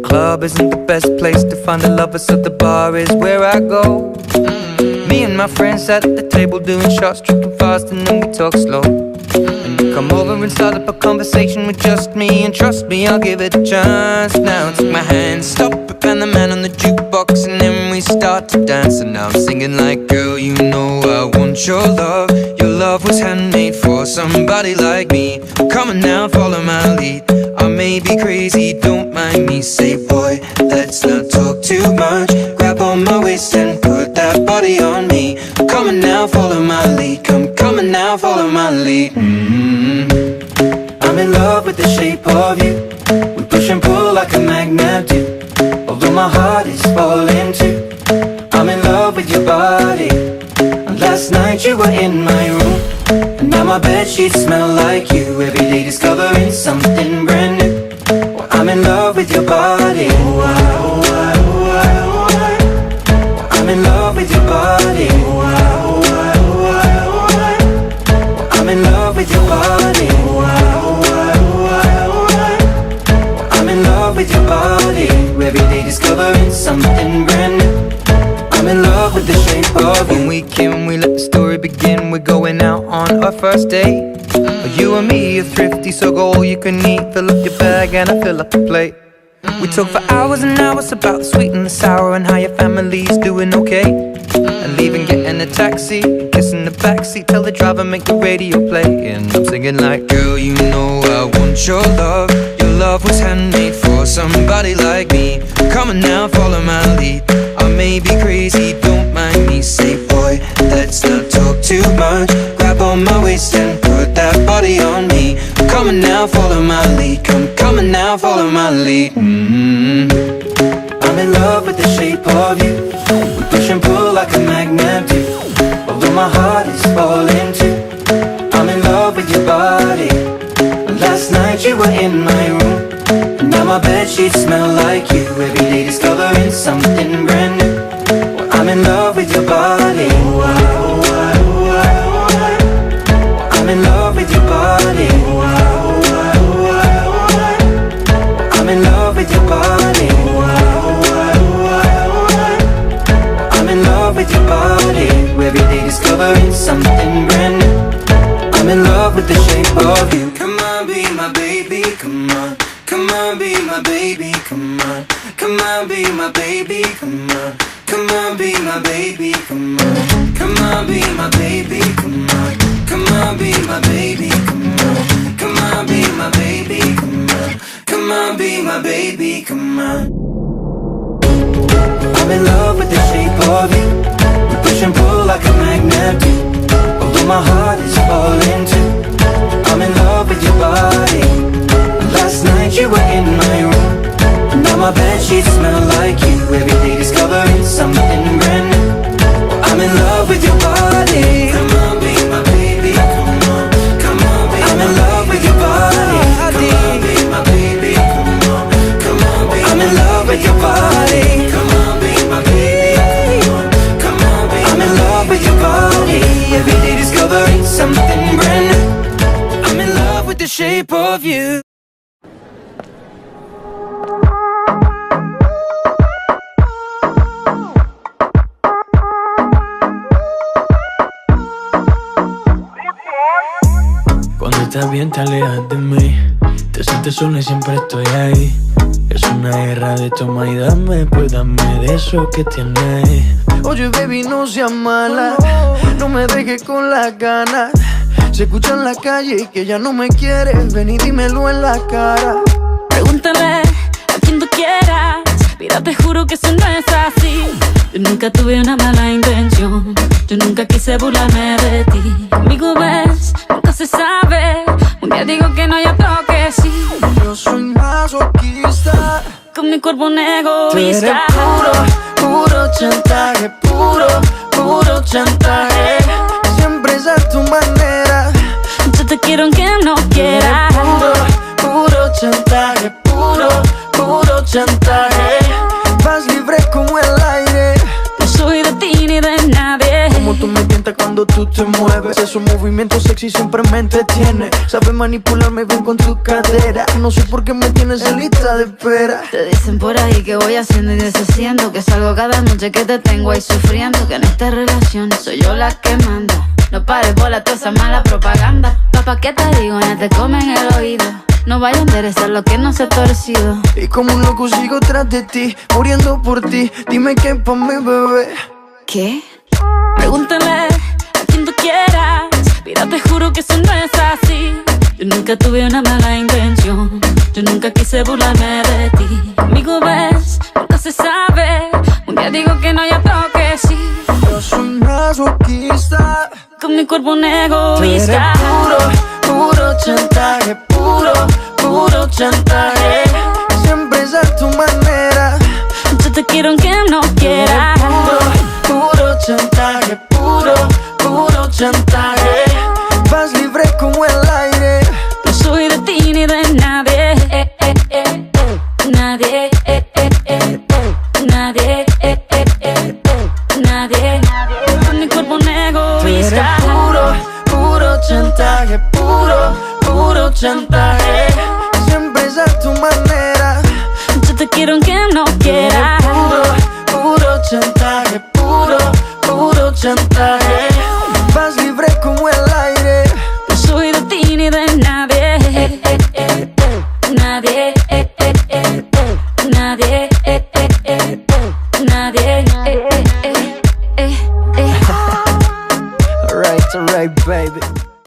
club isn't the best place to find a lover, so the bar is where I go. Me and my friends at the table doing shots, tripping fast, and then we talk slow. And you come over and start up a conversation with just me, and trust me, I'll give it a chance. Now take my hand, stop it, and the man on the jukebox, and then we start to dance. And now I'm singing like, girl, you know I want your love. Your love was handmade for somebody like me. Come on now, follow my lead. I may be crazy, don't mind me. Say, boy, let's not talk too much. Grab on my waist and put that body on me. Come on now, follow my lead. Come on now, follow my lead. I'm in love with the shape of you. We push and pull like a magnet do. Although my heart is falling too. I'm in love with your body. And last night you were in my room, and now my bedsheets smell like you. Every day discovering something brand new. Well, I'm in love with your body. I'm in love with your body. I'm in love with your body. I'm in love with your body. Every day discovering something brand new. I'm in love with the shape of you. When we came, we let the story begin. We're going out on our first date. You and me are thrifty, so go all you can eat. Fill up your bag and I fill up the plate. We talk for hours and hours about the sweet and the sour, and how your family's doing okay. And leaving, getting a taxi, kissing the backseat, tell the driver make the radio play. And I'm singing like, girl, you know I want your love. Your love was handmade for somebody like me. Come on now, follow my lead. I may be crazy, don't mind me. Say, boy, let's not talk too much. Grab on my waist and put that body on me. Come on now, follow my lead. Come on now, follow my lead. I'm in love with the shape of you. We push and pull like a magnet do. Although my heart is falling too. I'm in love with your body. Last night you were in my room, and now my bedsheets smell like you. Every day discovering something brand new. Well, I'm in love with your body. I'm in love with your body. I'm in love with your body. I'm in love with your body. Every day discovering something brand new. I'm in love with the shape of you. Come on, be my baby, come on. Come on, be my baby, come on. Come on, be my baby, come on. Come on, be my baby, come on. Come on, be my baby, come on. Come on, be my baby, come on. Come on, be my baby, come on. Come on, be my baby, come on. I'm in love with the shape of you. We push and pull like a magnet do. Although my heart is falling too. I'm in love with your body. Last night you were in my room, and now my bedsheets smell like you. Every day discovering something brand new. I'm in love with your body. Come on, be my baby, come on. Come on, be I'm in love with your body. Come on, be my baby, come on. Come on, be I'm in love with your body. Come on, be my baby, come on. Come on, be I'm in love with your body. Every day discovering something brand new. I'm in love with the shape of you. Cuando estás bien te alejas de mí. Te sientes sola y siempre estoy ahí. Es una guerra de toma y dame, pues dame de eso que tienes. Oye baby, no seas mala, no me dejes con las ganas. Se escucha en la calle y que ya no me quieres. Ven y dímelo en la cara. Pregúntale a quien tú quieras. Mira, te juro que eso no es así. Yo nunca tuve una mala intención. Yo nunca quise burlarme de ti. Conmigo ves, nunca se sabe. Un día digo que no, ya toque sí. Yo soy masoquista. Con mi cuerpo un egoísta. Tú eres puro, puro chantaje. Puro, puro chantaje. Siempre es a tu manera. Yo te quiero aunque no quieras. Puro, puro chantaje. Puro, puro chantaje. Vas libre como el aire. No soy de ti ni de nadie. Como tú me tientas cuando cuando tú te mueves. Esos movimientos sexy siempre me entretiene. Sabes manipularme bien con tu cadera. No sé por qué me tienes en lista de espera. Te dicen por ahí que voy haciendo y deshaciendo, que salgo cada noche que te tengo ahí sufriendo, que en esta relación soy yo la que manda. No pares bola toda esa mala propaganda. Papá, ¿qué te digo? Ya te comen el oído. No vaya a enderezar lo que no se ha torcido. Y como un loco sigo tras de ti, muriendo por ti. Dime qué pa' mi bebé. ¿Qué? Pregúntale a quien tú quieras. Mira, te juro que eso no es así. Yo nunca tuve una mala intención. Yo nunca quise burlarme de ti. Amigo, ves, nunca se sabe. Un día digo que no, ya tengo que sí. Yo soy masoquista. Con mi cuerpo un egoísta. Puro chantaje, puro chantaje. Siempre es a tu manera. Yo te quiero aunque no quiera. Puro chantaje, puro chantaje. Vas libre como el aire. No soy de ti ni de nadie. Nadie. Nadie. Nadie. Con mi cuerpo un egoísta. Puro chantaje, puro chantaje. Siempre es a tu manera. Yo te quiero aunque no quiera. Puro chantaje, puro chantaje. Vas